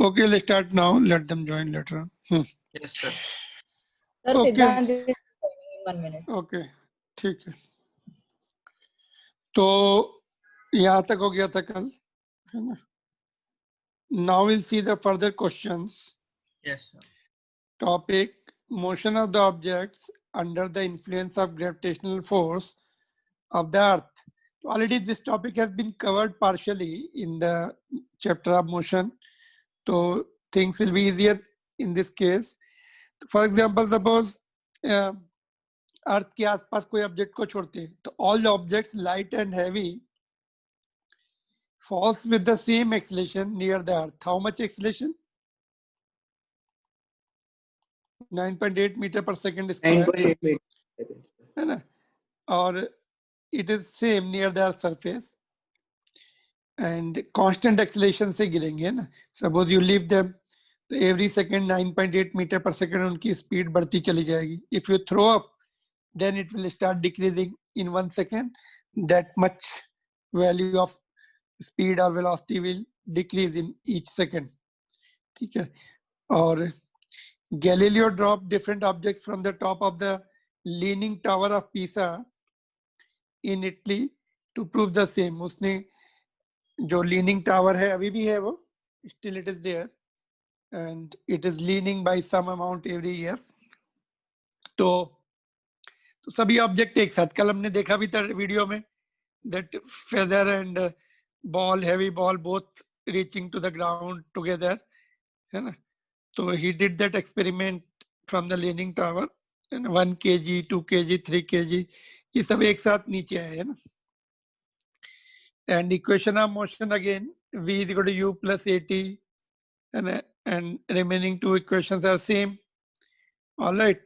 Okay, let's start now. Let them join later. Yes, sir. Sir, Okay. Siddhant is joining in 1 minute. Okay, ठीक है. तो यहाँ तक हो गया था कल, है ना? Now we'll see the further questions. Yes, sir. Topic: motion of the objects under the influence of gravitational force of the Earth. Already this topic has been covered partially in the chapter of motion. So things will be easier in this case. For example, suppose अर्थ के आसपास कोई object को छोड़ते हैं तो all objects light and heavy falls with the same acceleration near the earth. How much acceleration? 9.8 meter per second square. 9.8 meters. है ना? और it is same near the earth surface and constant acceleration से गिरेंगे ना. Suppose you leave them, तो every second 9.8 meter per second उनकी speed बढ़ती चली जाएगी. If you throw up, then it will start decreasing in 1 second. That much value of speed or velocity will decrease in each second. ठीक है. और Galileo dropped different objects from the top of the Leaning Tower of Pisa in Italy to prove the same. उसने जो Leaning Tower है अभी भी है वो, still it is there and it is leaning by some amount every year. तो सभी object एक साथ, कल हमने देखा भी था वीडियो में, that feather and ball, heavy ball, both reaching to the ground together, है ना? So he did that experiment from the Leaning Tower and 1 kg, 2 kg, 3 kg, ये सब एक साथ नीचे आए, है ना? And equation of motion again, v is equal to u plus at, and remaining two equations are same. All right.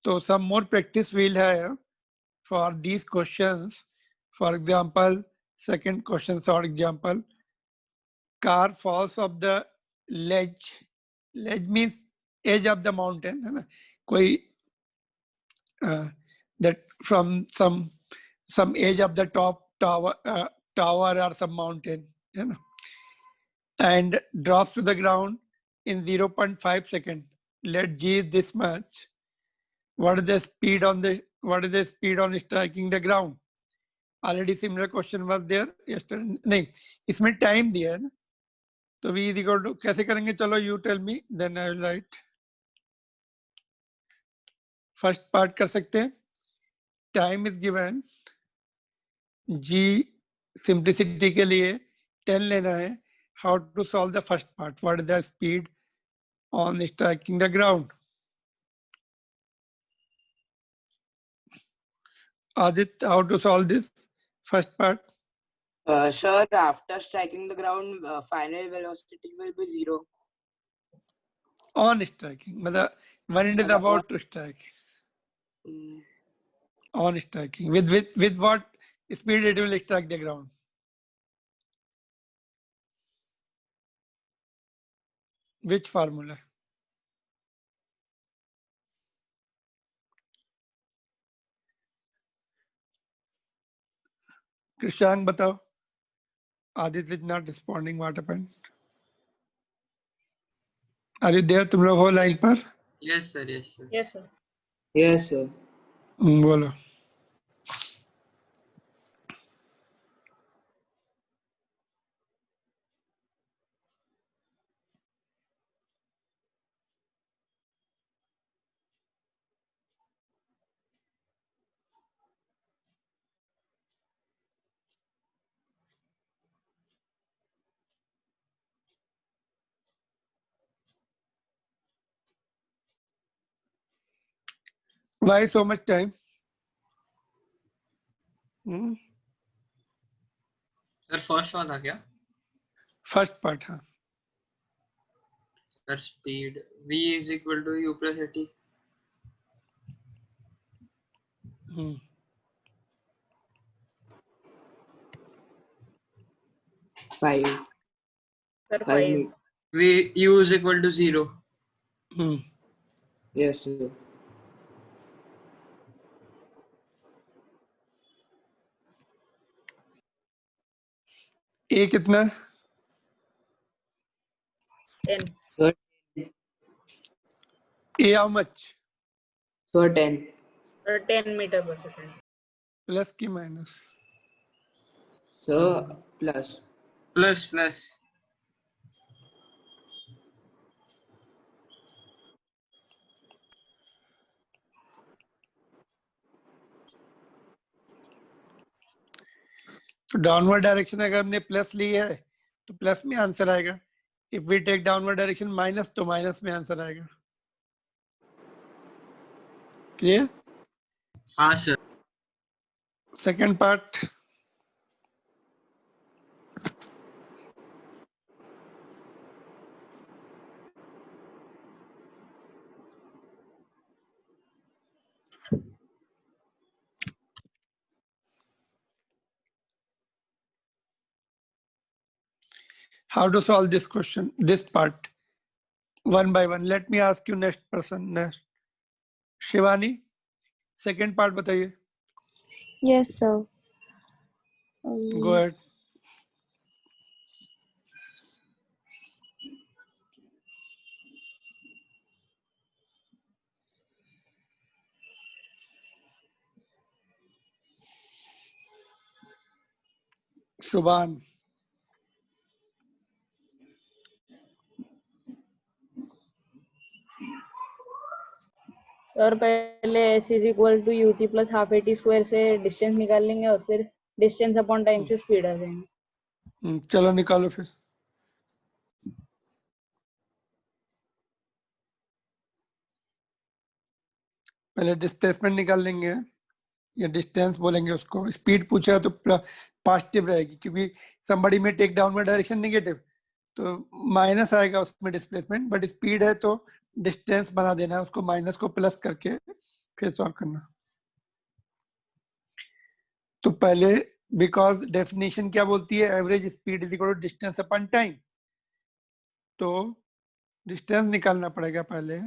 So some more practice we'll have for these questions. For example, second question, for example, car falls off the ledge. Ledge means edge of the mountain, है ना? कोई that from some edge of the top tower or some mountain, है ना? And drops to the ground in 0.5 seconds. Let g is this much. What is the speed on striking the ground? Already similar question was there yesterday. नहीं, इसमें time दिया है ना? तो v is equal to कैसे करेंगे? चलो you tell me, then I will write. First part कर सकते हैं. Time is given. G simplicity के लिए 10 लेना है. How to solve the first part? What is the speed on striking the ground? Adit, how to solve this first part? Sir, after striking the ground, final velocity will be 0. On striking, मतलब when it is about to strike. On striking, with what speed it will strike the ground? Which formula? Krishank, बताओ. Adit is not responding. What happened? Are you there? तुम लोग हो line पर? Yes, sir. Yes, sir. Yes, sir. Yes, sir. बोलो. Why so much time? Sir, first वाला क्या? First part, हाँ. Sir, speed v is equal to u plus at. 5. Sir, 5 5. meters. U is equal to 0. Yes, sir. A कितना? 10. So, A how much? so 10. Or 10 meter per second. Plus की minus. So plus. plus. तो downward direction अगर हमने plus ली है तो plus में answer आएगा. If we take downward direction minus तो माइनस में आंसर आएगा. क्लियर? हाँ sir. Second part. How to solve this question, this part, one by one. Let me ask you next person. Next, Shivani, second part बताइए. Yes, sir. Go ahead. Subhan. Sir पहले s is equal to ut plus half at square से distance निकाल लेंगे और फिर distance upon time से speed आ जाएंगे. चलो निकालो फिर. पहले डिस्प्लेसमेंट निकाल लेंगे या डिस्टेंस बोलेंगे उसको. स्पीड पूछा है तो पॉजिटिव रहेगी क्योंकि somebody में टेक डाउनवर्ड डायरेक्शन नेगेटिव तो माइनस आएगा उसमें डिस्प्लेसमेंट. बट स्पीड है तो डिस्टेंस बना देना है उसको, माइनस को प्लस करके फिर सॉल्व करना. तो पहले बिकॉज डेफिनेशन क्या बोलती है, average speed is equal to distance upon time. तो डिस्टेंस निकालना पड़ेगा पहले,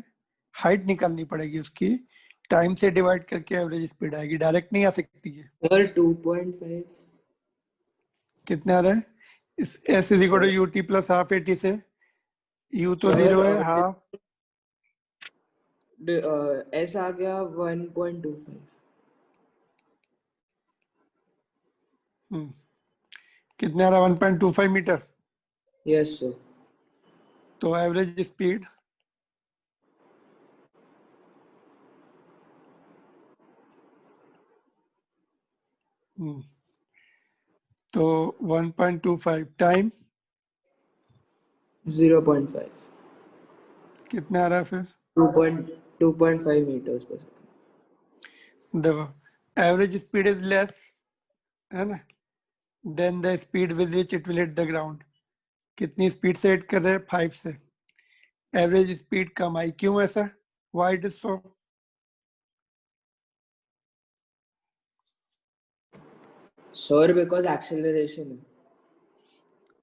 हाइट निकालनी पड़ेगी उसकी, टाइम से डिवाइड करके एवरेज स्पीड आएगी. डायरेक्ट नहीं आ सकती है. Sir 2.5. कितना आ रहा है? S is equal to u t plus half a t से यू तो Sir, 0 है, हाफ S आ गया 1.25. कितना आ रहा है? 1.25 मीटर. Yes, sir. तो एवरेज स्पीड तो 1.25 टाइम 0.5. कितना आ रहा है फिर? 2.5 meters per second. देखो एवरेज स्पीड इज लेस है ना than the speed with which it will hit the ground. कितनी स्पीड से हिट कर रहे हैं? 5 से. एवरेज स्पीड कम आई, क्यों ऐसा? Why it is so? Sir, because acceleration.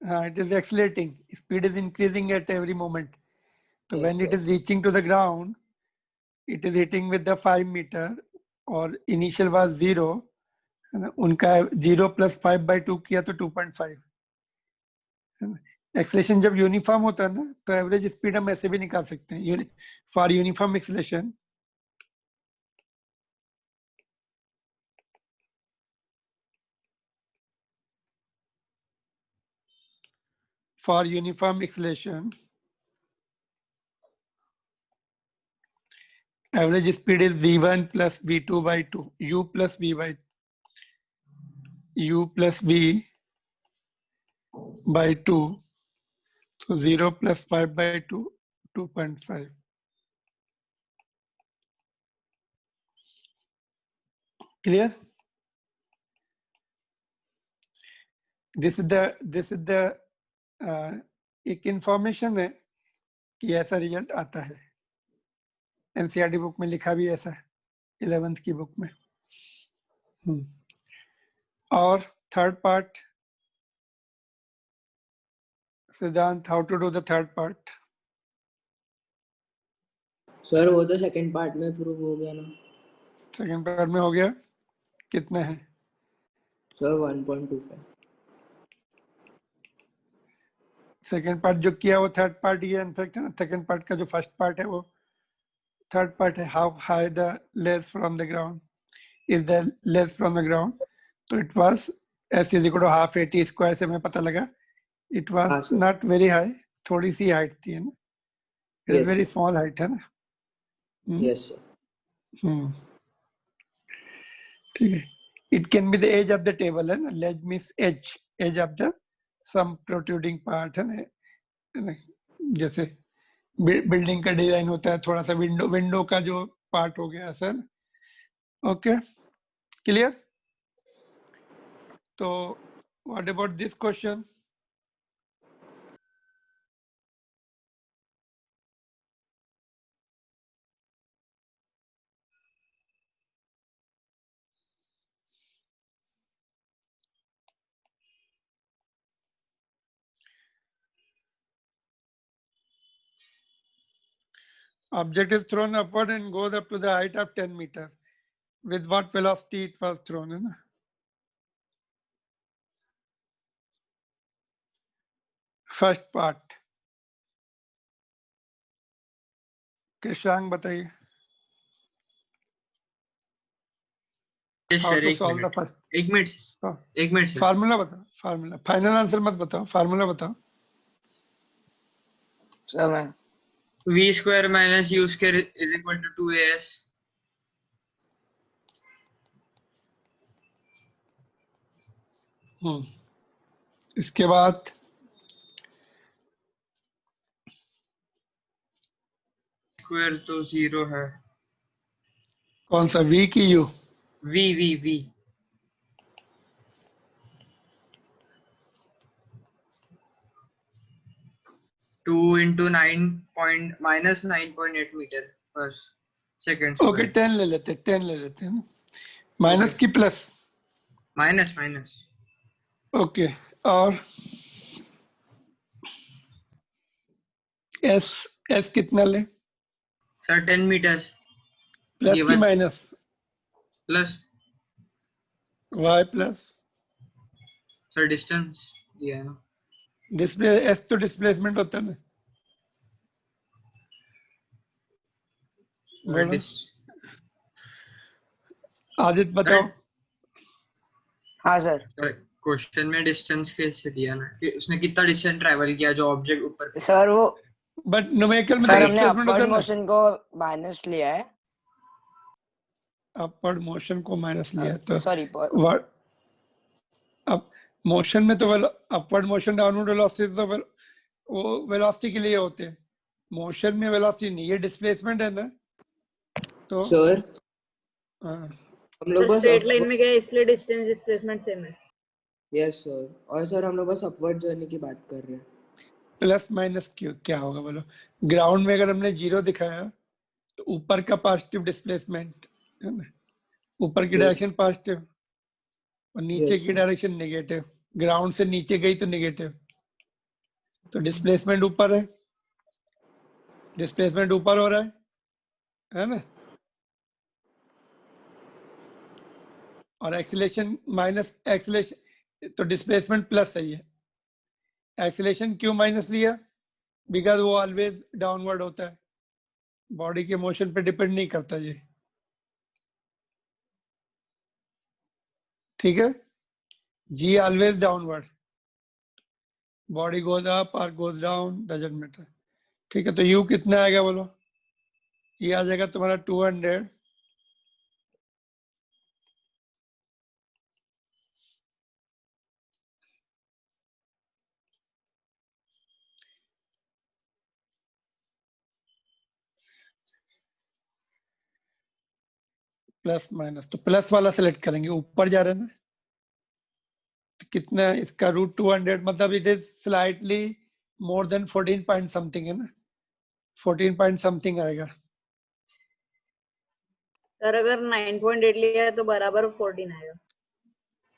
it is accelerating. Speed is increasing at every moment. So Yes, when it sir. is reaching to the ground, it is hitting with the 5 meter और initial was 0 है ना. उनका 0 plus 5 by 2 किया तो 2.5 है ना. Acceleration जब uniform होता है ना तो एवरेज स्पीड हम ऐसे भी निकाल सकते हैं. For uniform acceleration for uniform acceleration, average speed is v1 plus v2 by 2, u plus v by u plus v by 2. So 0 plus 5 by 2, 2.5. Clear? This is the एक इंफॉर्मेशन है कि ऐसा रिजल्ट आता है. एनसीईआरटी बुक में लिखा भी ऐसा है, 11th की बुक में. और third part, Siddhant, how to do the third part? Sir, वो तो second part में prove हो गया ना. सेकंड पार्ट में हो गया. कितना है? Sir 1.25. सेकंड पार्ट जो किया वो थर्ड पार्ट ही है इनफैक्ट, है ना। सेकंड पार्ट का जो फर्स्ट पार्ट है वो थर्ड पार्ट है। How high the less from the ground is the less from the ground, तो it was s is equal to half AT square से हमें पता लगा इट हाँ was sir. Not very high, थोड़ी सी हाइट थी, है ना। It is Yes, very sir. Small height, है ना। Yes, sir. हम्म, ठीक है। It can be the edge of the table, है ना। Ledge means edge of the some protruding part, है ना। जैसे बिल्डिंग का डिजाइन होता है, थोड़ा सा विंडो का जो पार्ट हो गया सर। Okay, clear. तो what about this question? Object is thrown upward and goes up to the height of 10 meter. With what velocity it was thrown, है ना। फर्स्ट पार्ट कृषांक बताइए। यस हाउ सर, टू एक solve the minute first. एक minute एक minute sir. Formula बताओ, formula. Final answer मत बताओ, formula बताओ। सर मैं v square minus u square is equal to 2as। इसके बाद स्क्वायर तो 0 है। कौन सा, v की u? v 2 into 9 point minus 9.8 meter per second okay, square। 10 ले लेते, 10 ले लेते हैं ना। माइनस की प्लस? Minus minus. ओके, और s s कितना ले? सर 10 meters प्लस की given minus? Plus y plus sir distance दिया है ना। डिस्प्ले, s तो डिस्प्लेसमेंट होता है ना। बोलो आदित्य, बताओ। हाँ सर। क्वेश्चन में डिस्टेंस कैसे दिया ना कि उसने कितना डिस्टेंस ट्रैवल किया जो ऑब्जेक्ट ऊपर पे। सर वो बट न्यूमेरिकल में तो सर हमने डिस्प्लेसमेंट होता अपवर्ड है ना। मोशन को माइनस लिया है। अपवर्ड मोशन को माइनस लिया तो सॉरी what अब मोशन में तो अपवर्ड मोशन, डाउनवर्ड वेलोसिटी तो वो वेलोसिटी के लिए होते हैं। मोशन में वेलोसिटी नहीं, ये डिस्प्लेसमेंट है ना। तो सर हाँ, हम लोग सर बस स्ट्रेट लाइन में गया इसलिए डिस्टेंस डिस्प्लेसमेंट सेम है। यस सर, और सर हम लोग बस अपवर्ड जर्नी की बात कर रहे हैं। प्लस माइनस क्यों, क्या होगा बोलो। ग्राउंड में अगर हमने 0 दिखाया तो ऊपर का पॉजिटिव डिस्प्लेसमेंट, है ना। ऊपर की Yes. डायरेक्शन पॉजिटिव और नीचे Yes, की sir. Direction negative. ग्राउंड से नीचे गई तो नेगेटिव, तो डिस्प्लेसमेंट ऊपर है, डिस्प्लेसमेंट ऊपर हो रहा है ना। और एक्सीलरेशन माइनस एक्सीलरेशन, तो डिस्प्लेसमेंट प्लस है ये। एक्सीलरेशन क्यों माइनस लिया? बिकॉज वो ऑलवेज डाउनवर्ड होता है, बॉडी के मोशन पे डिपेंड नहीं करता ये। ठीक है, g always downward, body goes up और गोज डाउन डजंट मैटर। ठीक है, तो यू कितना आएगा बोलो। ये आ जाएगा तुम्हारा 200 प्लस माइनस, तो प्लस वाला सेलेक्ट करेंगे, ऊपर जा रहे हैं ना। तो कितना इसका रूट 200, मतलब it is slightly more than 14 point something, है ना। 14 पॉइंट समथिंग आएगा। सर अगर 9.8 लिया है तो बराबर 14 आएगा।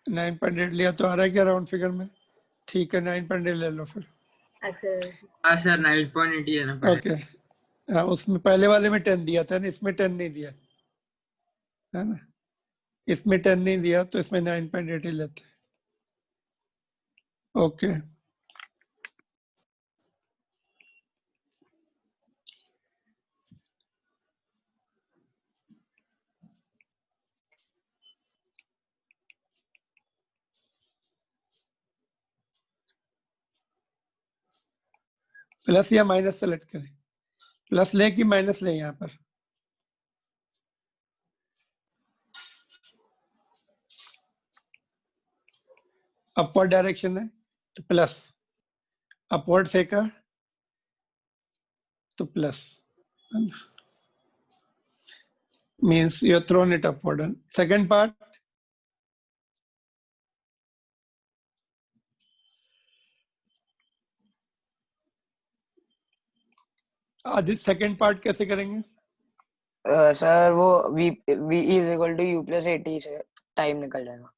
9.8 लिया तो आ रहा है क्या राउंड फिगर में? ठीक है, 9.8 ले लो फिर। एक्सेलरेशन हाँ सर 9.8 है ना पहले। ओके, हाँ उसमें पहले वाले में 10 दिया था ना, इसमें 10 नहीं दिया, है ना। इसमें 10 नहीं दिया तो इसमें 9.8 ही लेते हैं। ओके। प्लस या माइनस सेलेक्ट करें, प्लस लें कि माइनस लें यहाँ पर? अपवर्ड डायरेक्शन है तो प्लस, अपवर्ड फेंका तो plus, means you have thrown it upward. And second part, Aadi second part कैसे करेंगे? सर वो v is equal to u plus 80 से टाइम निकल जाएगा.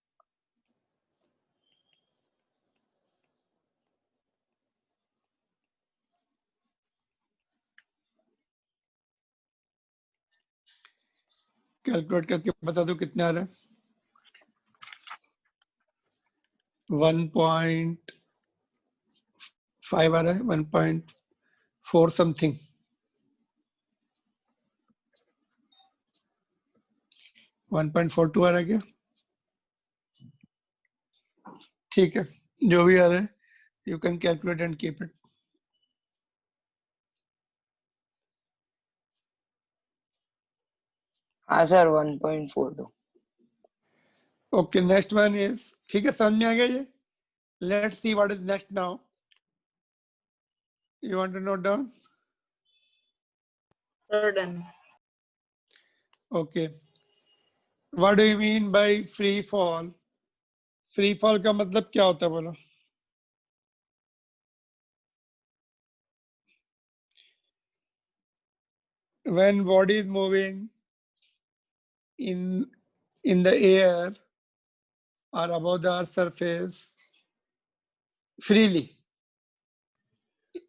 कैलकुलेट करके बता दो कितना आ रहा है. 1.5 आ रहा है, 1.4 समथिंग. 1.42 आ रहा है क्या? ठीक है, जो भी आ रहा है you can calculate and keep it. हाँ sir 1.42. Okay, next one is, ठीक है समझ में आ गया ये? Let's see what is next now. You want to note down? Done. Okay, what do you mean by free fall? Free fall का मतलब क्या होता है बोलो? When body is moving in the air or above the earth surface freely,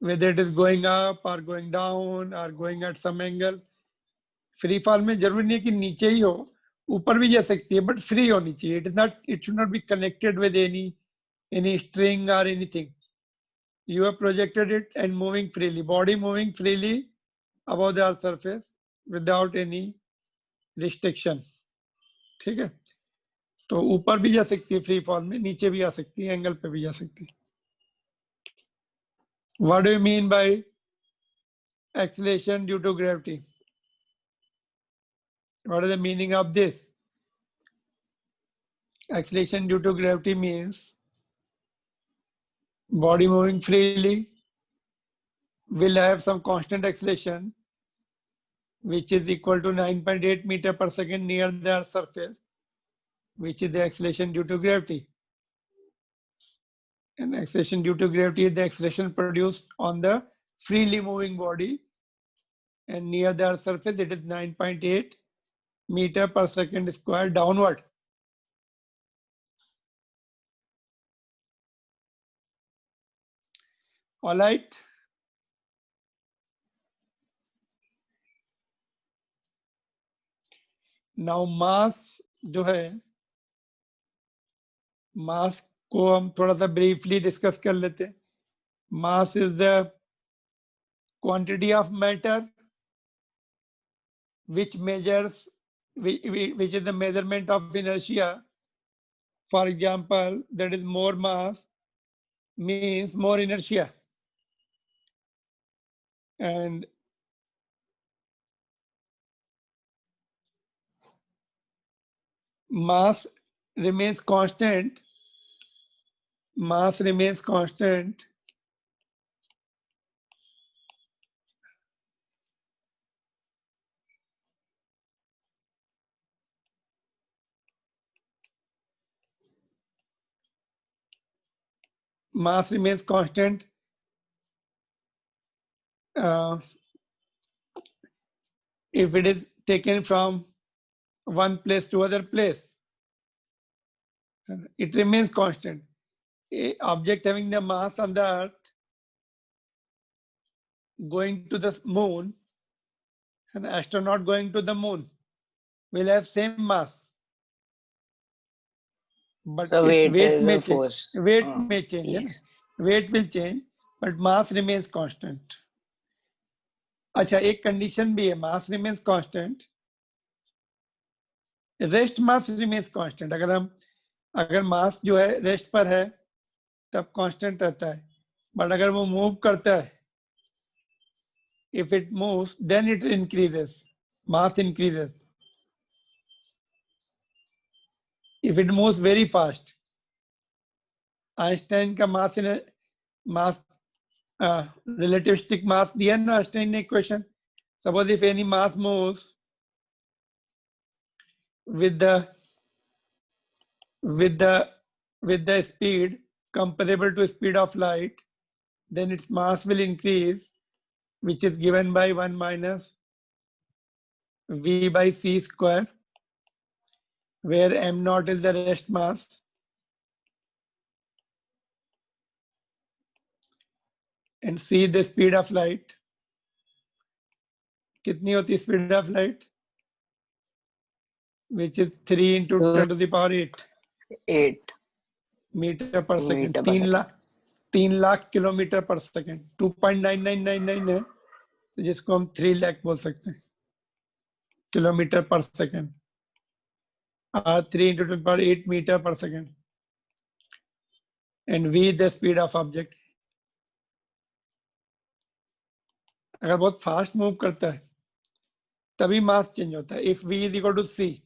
whether it is going up or going down or going at some angle, free fall में जरूरी नहीं है कि नीचे ही हो, ऊपर भी जा सकती है, बट फ्री होनी चाहिए. It should not be connected with any string और anything. You have projected it and moving freely, body moving freely above the earth surface without any restriction. ठीक है, तो ऊपर भी जा सकती है फ्री फॉल में, नीचे भी आ सकती है, एंगल पे भी जा सकती है. What do you mean by acceleration due to gravity? What is the meaning of this? Acceleration due to gravity means body moving freely will have some constant acceleration which is equal to 9.8 meter per second near the Earth's surface, which is the acceleration due to gravity. And acceleration due to gravity is the acceleration produced on the freely moving body, and near the Earth's surface it is 9.8 meter per second square downward. All right. Now mass जो है, mass को हम थोड़ा सा briefly discuss कर लेते हैं. Mass is the quantity of matter which measures, which is the measurement of inertia. For example, that is more mass means more inertia, and mass remains constant. Mass remains constant mass remains constant if it is taken from one place to other place. It remains constant. A object having the mass on the earth going to the moon, an astronaut going to the moon will have same mass, but So its weight weight is may a change. force. Weight may change, Yes. weight will change, but mass remains constant. अच्छा, एक condition भी है, mass remains constant, rest mass remains constant. अगर मास जो है rest पर है तब कांस्टेंट रहता है, बट अगर वो मूव करता है if it moves, then it increases. Mass increases. If it moves very fast, Einstein का मास relativistic mass दिया ना आइंस्टाइन ने equation. Suppose if any mass moves with the speed comparable to speed of light, then its mass will increase, which is given by 1 minus v by c square, where m naught is the rest mass. And c the speed of light. कितनी होती speed of light? Which is 3 into 10 to the power 8 8 meter per second. meter per 3 second. Lakh 3 lakh kilometre पर second. 2.9999 है, तो जिसको हम 3 लाख बोल सकते हैं किलोमीटर पर second. 3 into 10 power 8 meter per second. And v the speed of object. अगर बहुत फास्ट मूव करता है तभी मास चेंज होता है. If v is equal to c,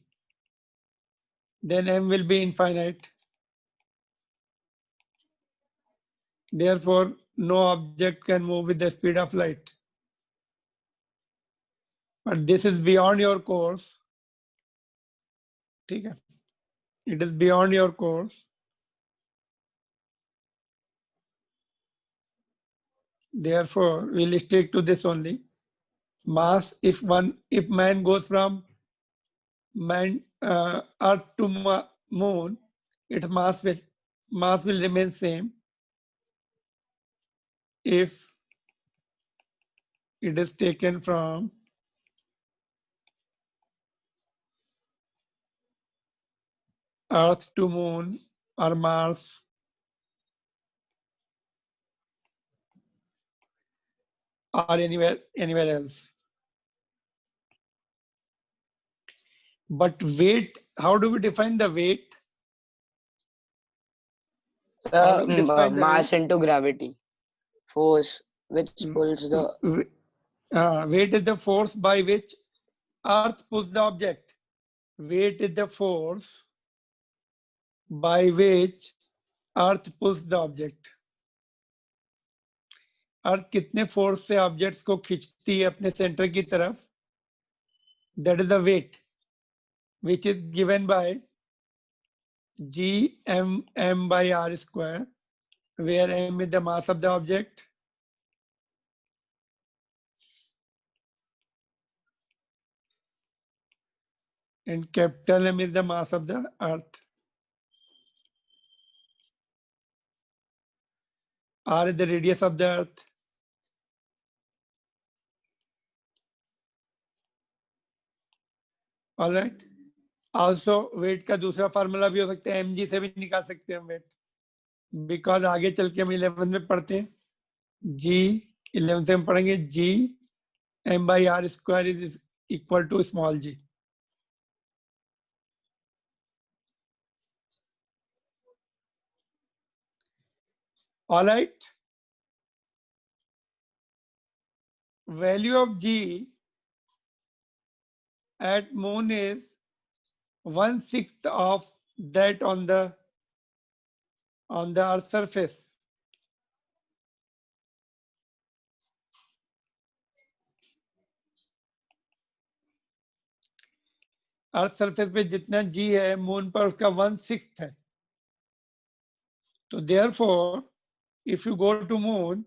then m will be infinite. Therefore, no object can move with the speed of light. But this is beyond your course. ठीक है? It is beyond your course. Therefore, we'll stick to this only. Mass, if man goes from Earth to Moon, its mass will remain same. If it is taken from Earth to Moon or Mars, or anywhere else. But weight, how do we define the weight? How do we define the Mass into gravity, force which pulls the weight is the force by which Earth pulls the object. Weight is the force by which Earth pulls the object. अर्थ कितने force से objects को खींचती है अपने centre की तरफ, that is the weight which is given by m by r square, where m is the mass of the object and capital M is the mass of the earth. R is the radius of the earth. All right. Also weight का दूसरा formula भी हो सकता है, mg से भी निकाल सकते हैं हम weight, बिकॉज आगे चल के हम 11th में पढ़ते हैं. g 11th में पढ़ेंगे g m by r square is equal to small g. All right. Value of g at moon is 1/6 of that on the Earth's surface. Earth surface पे जितना जी है मून पर उसका 1/6 है. तो therefore if you go to moon,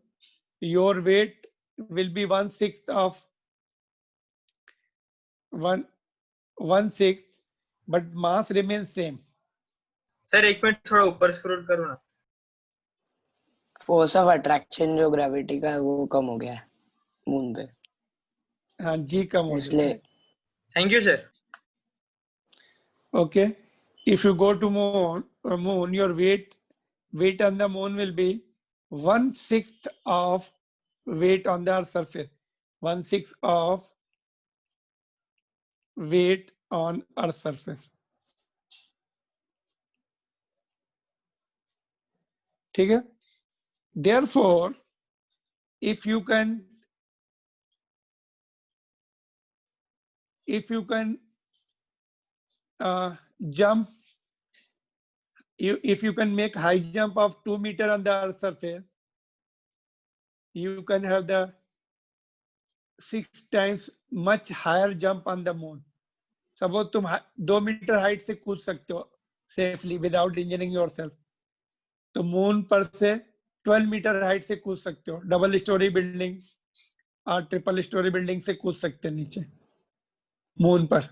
your weight will be 1/6 of 1/6, but mass remains same. Sir एक minute थोड़ा ऊपर स्क्रॉल करो ना. फोर्स ऑफ अट्रैक्शन जो ग्रेविटी का है वो कम हो गया है मून पे, हाँ जी कम हो जाता इसलिए. है. Thank you sir. Okay, if you go to moon, your weight on the moon will be 1/6 of weight on the Earth's surface. 1/6 of weight on Earth's surface. ठीक है. Therefore, if you can if you can jump, if you can make high jump of 2 meters on the Earth's surface, you can have the 6 times much higher jump on the moon. Suppose तुम 2 metre height से कूद सकते हो safely without injuring yourself, तो moon पर से 12 metre height से कूद सकते हो. डबल स्टोरी बिल्डिंग और ट्रिपल स्टोरी बिल्डिंग से कूद सकते हैं नीचे मून पर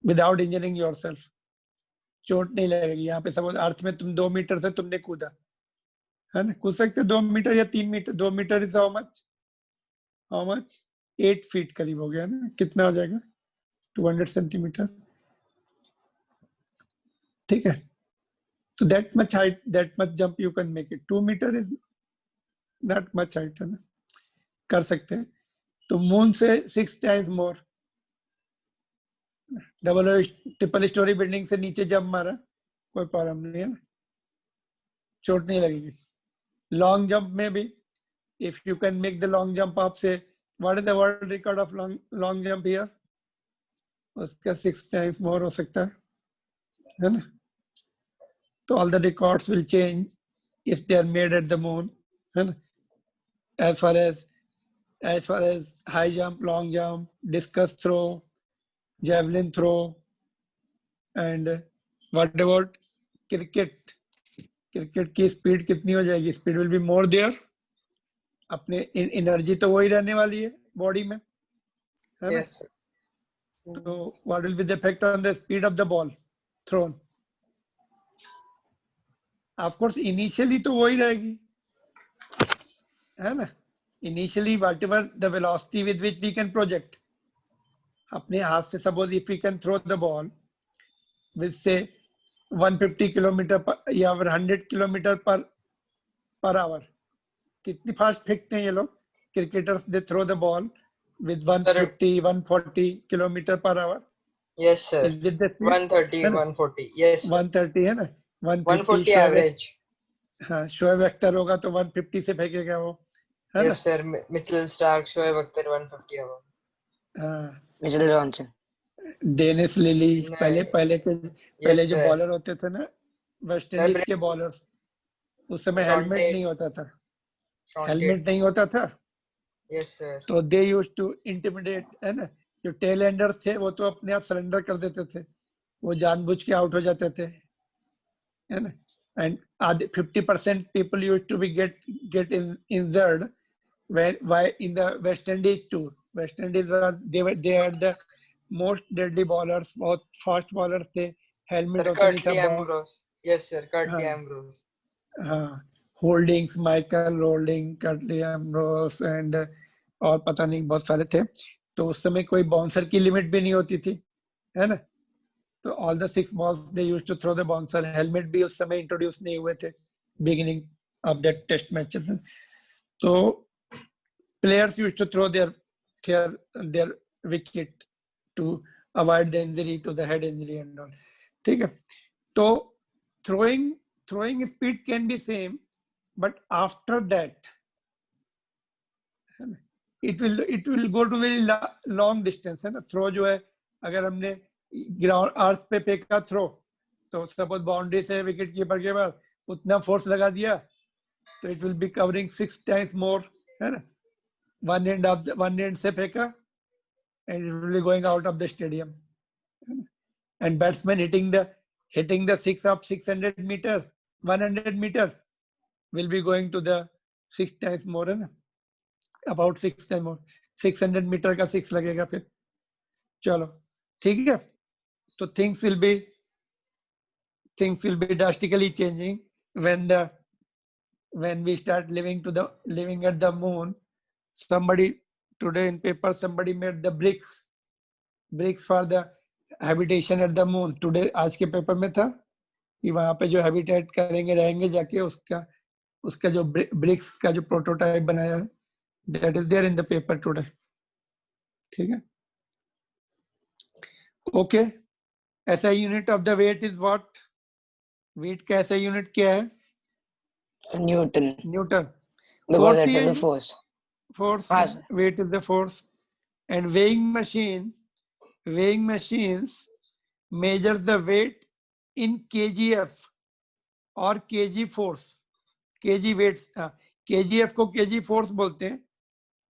विदाउट इंजरिंग योरसेल्फ. चोट नहीं लगेगी. यहाँ पे सपोज अर्थ में तुम 2 मीटर से तुमने कूदा, है ना, कूद सकते 2 मीटर या 3 metre. 2 metre is how much 8 feet करीब हो गया ना. कितना हो जाएगा 200 सेंटीमीटर. ठीक है, तो that much height, that much jump you can make it. 2 metre is not much height, है ना, कर सकते हैं. तो मून से 6 times more. Double triple storey building से नीचे जंप मारा, कोई प्रॉब्लम नहीं है ना, चोट नहीं लगेगी. लॉन्ग जंप में भी if you can make the long jump off से, what is the world record of long jump here, उसका 6 टाइम्स मोर हो सकता है ना. तो all the records will change if they are made at the moon, है ना. as far as high jump, long jump, discus throw, javelin throw, and what about cricket? Cricket की speed कितनी हो जाएगी? Speed will be more there. अपने energy तो वही रहने वाली है बॉडी में, है ना. Yes, sir. तो what will be the effect on the speed of the ball thrown? Of course initially तो वही रहेगी, है ना. Initially whatever the velocity with which we can project, अपने हाथ से suppose if we can throw the ball with से 150 kilometre या 100 किलोमीटर पर आवर. कितनी फास्ट फेंकते हैं ये लोग cricketers? They throw the ball with 150 140 kilometre per hour. Yes, sir. 130, 140. Yes, sir. 130 है ना, 140 average. हाँ, शोएब अख्तर होगा तो 150 से फेंकेगा वो, है ना. Yes, sir. Mitchell Stark, Shoaib Akhtar, 150 hour. हाँ, मिचेल जॉनसन. डेनिस लिली, नहीं. पहले Yes, जो sir. बॉलर होते थे ना वेस्ट इंडीज के बॉलर्स, उस समय हेलमेट Shonte. नहीं होता था. Shonte. हेलमेट नहीं होता था, Yes, sir. तो दे यूज्ड टू इंटिमिडेट, है ना. जो टेल एंडर्स थे वो तो अपने आप सरेंडर कर देते थे, वो जानबूझ के आउट हो जाते थे, है ना. And 50% people used to be get injured why in the West Indies tour. West Indies they had the most deadly bowlers, बहुत fast bowlers थे. हेलमेट Sir, होता नहीं था. Curtly Ambrose. Yes, sir. Curtly हाँ. Ambrose. हाँ, holdings, Michael holding, Curtly Ambrose and और पता नहीं बहुत सारे थे. तो उस समय कोई बाउंसर की लिमिट भी नहीं होती थी, है ना. तो all the 6 balls they used to throw the bouncer. Helmet भी उस समय इंट्रोड्यूस नहीं हुए थे beginning of that test match. तो players used to throw their wicket to avoid the injury to the head injury and all. ठीक है, तो throwing speed can be same, but after that it will go to very long distance, है ना. Throw जो है, अगर हमने ground अर्थ पे फेंका थ्रो, तो सपोज बाउंड्री से विकेट कीपर के बाद उतना फोर्स लगा दिया, तो it will be covering 6 times मोर, है ना. one end से फेंका and it will be going out of the stadium, and batsman hitting the 6 of 600 meters, 100 meter will be going to the 6 times more, है ना. about 6 times more. 600 meter का 6 लगेगा फिर. चलो ठीक है. तो things will be drastically changing when we start living at the moon. Somebody today in paper, somebody made the bricks for the habitation at the moon. Today आज के paper में था कि वहां पे जो हैबिटेट करेंगे, रहेंगे जाके, उसका जो ब्रिक्स का जो प्रोटोटाइप बनाया है, that is there in the paper today. ठीक है. Okay, SI unit of the weight is what? Weight का SI unit क्या है? Newton. Newton. Because Force it ही है is the ये? force. Force. हाँ, sir. Weight is the force And weighing machines measures the weight in kgf or kg force. kg weights, kgf को kg force बोलते हैं,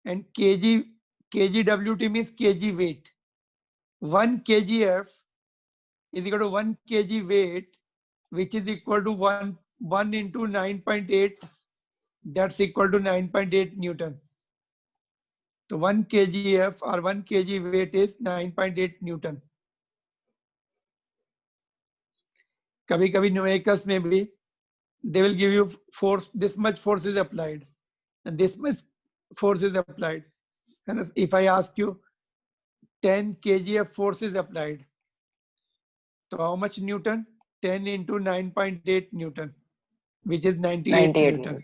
and kgwt means kg weight. 1 kgf is equal to 1 kg weight, which is equal to 1 into 9.8. That's equal to 9.8 Newton. So 1 kgf or 1 kg weight is 9.8 Newton. कभी कभी numericals में भी they will give you force, this much force is applied and this much force is applied. And if I ask you 10 kgf force is applied, so how much Newton? 10 into 9.8 Newton, which is 98 Newton.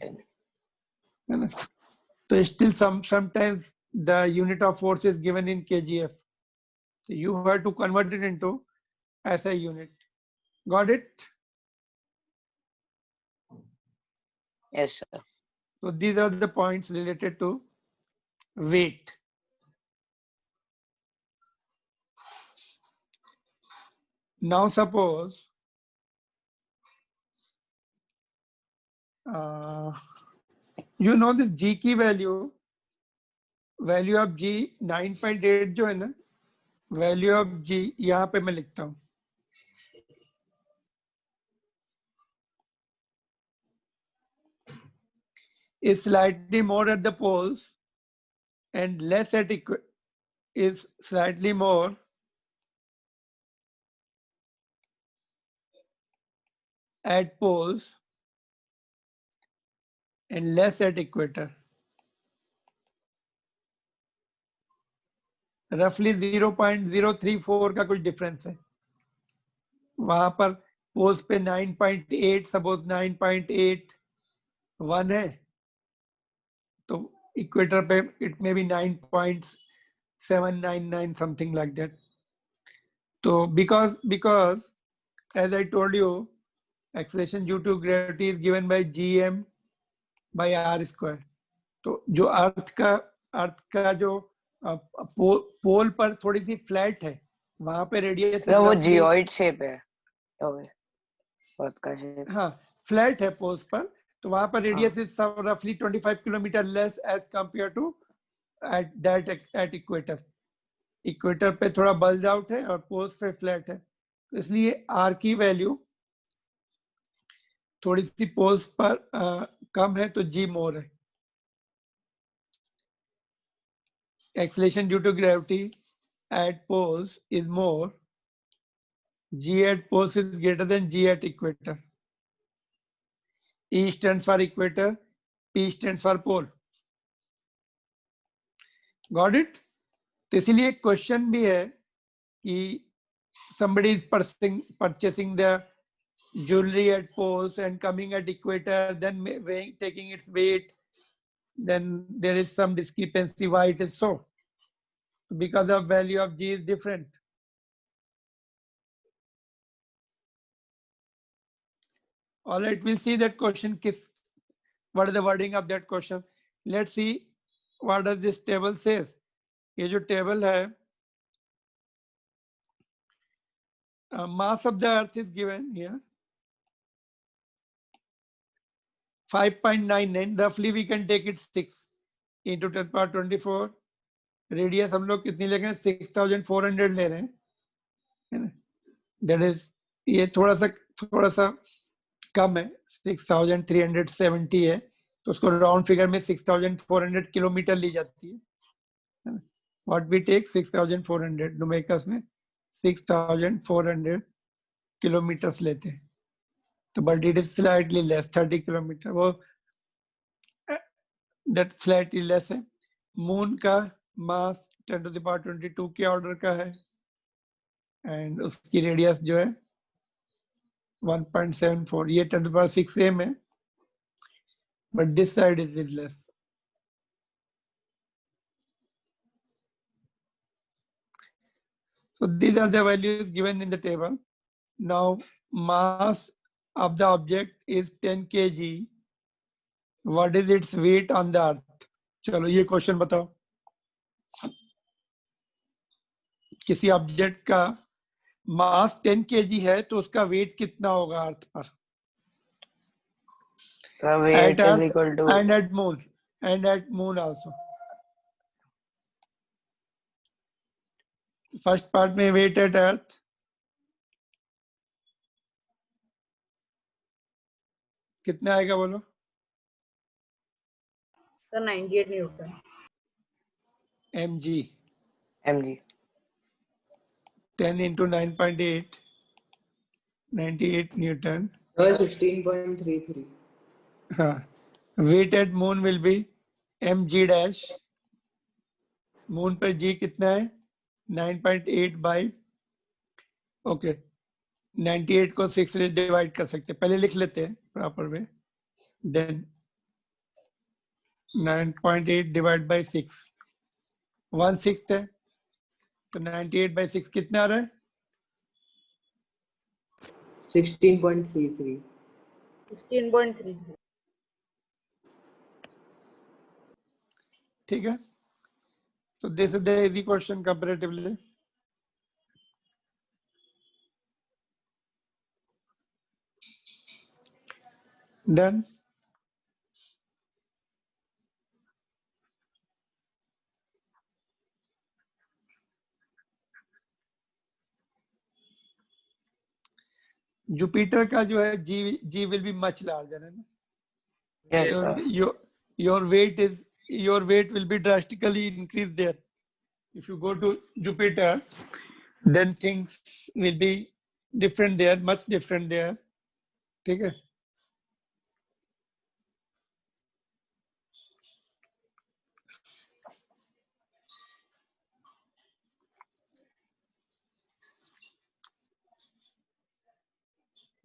है ना? So still sometimes the unit of force is given in kgf. So you have to convert it into SI unit. Got it? Yes, sir. So these are the points related to weight. Now suppose you know this G की value of G 9.8 जो है ना, value of G यहाँ पे मैं लिखता हूँ. Is slightly more at the poles and less at is slightly more at poles and less at equator. Roughly 0.034 का कुछ difference है. वहां पर पोल्स पे 9.8, सपोज 9.81 है, तो इक्वेटर पे इट में भी 9.799 something like that. So because as I told you, acceleration due to gravity is given by gm by r square. तो जो अर्थ का जो पोल पर थोड़ी सी फ्लैट है, वहां पे रेडियस वो जियोइड शेप है, तो अर्थ का शेप, हाँ फ्लैट है पोल्स पर, तो वहां पर रेडियस इज रफली 25 kilometre less as compare to at equator. Equator पे थोड़ा बल्ज आउट है और पोल्स पे फ्लैट है, तो इसलिए आर की वैल्यू थोड़ी सी पोल्स पर कम है, तो जी मोर है. Acceleration due to gravity at poles is more. G at poles is greater than G at equator. E stands for equator, P stands for pole. Got it? तो इसीलिए क्वेश्चन भी है कि somebody is purchasing the jewelry at poles and coming at equator, then taking its weight, then there is some discrepancy why it is so. Because of value of G is different. All right, we'll see that question. What is the wording of that question? Let's see what does this table says. ये जो table है, mass of the earth is given here. 5.99, roughly we can take it 6 into 10 power 24. Radius हम लोग कितनी ले गए? 6,400 ले रहे हैं, है ना? That is, ये थोड़ा सा कम है, 6,370 है, तो उसको राउंड फिगर में 6,400 किलोमीटर ली जाती है. What we take 6,400, नुमेरिकल्स में 6,400 किलोमीटर्स लेते हैं, तो but it is slightly less, 30 kilometre, वो that slightly less है. मून का मास 10 to the power 22 के ऑर्डर का है, एंड उसकी रेडियस जो है 1.74, ये 10 to the power 6 m है, but this side it is less. So these are the values given in the table. Now mass of the object is 10 kg. What is its weight on the earth? चलो ये question बताओ. किसी object का मास 10 kg है तो उसका wait कितना होगा अर्थ पर? The weight is Earth equal to and at moon also. First part में वेट एट अर्थ कितना आएगा बोलो? Sir 98 newton. mg mg. 10 into 9.8 98 newton. 16.33. हाँ, weight at moon will be mg dash. Moon पर g कितना है? 9.8 बाई ओके 98 को 6 से डिवाइड कर सकते हैं, पहले लिख लेते हैं प्रॉपर में। देन 9.8 डिवाइड बाई 6 1/6 है, तो 98 बाई 6 कितना आ रहा है? 16.33. 16.3। ठीक है, so this is the easy question comparatively. Done. Jupiter का जो है जी विल बी मच लार्जर है ना? Yes, your, sir. your weight will be drastically increased there. If you go to Jupiter, then things will be different there, much different there. ठीक है,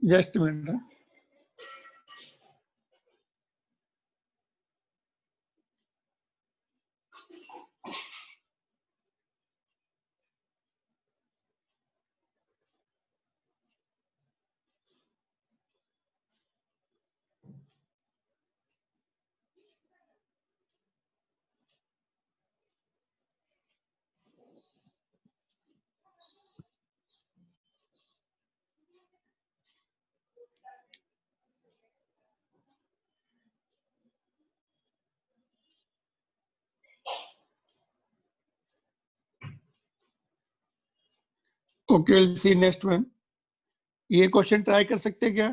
just a minute. Okay, we'll see next one. ये question try कर सकते हैं क्या?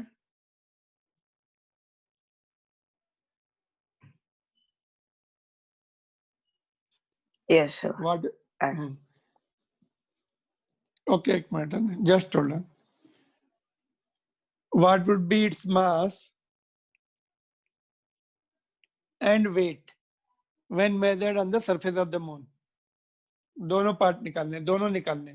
Yes, sir. What? And Okay, एक minute, just hold on. What would be its mass and weight when measured on the surface of the moon? दोनों part निकालने, दोनों निकालने।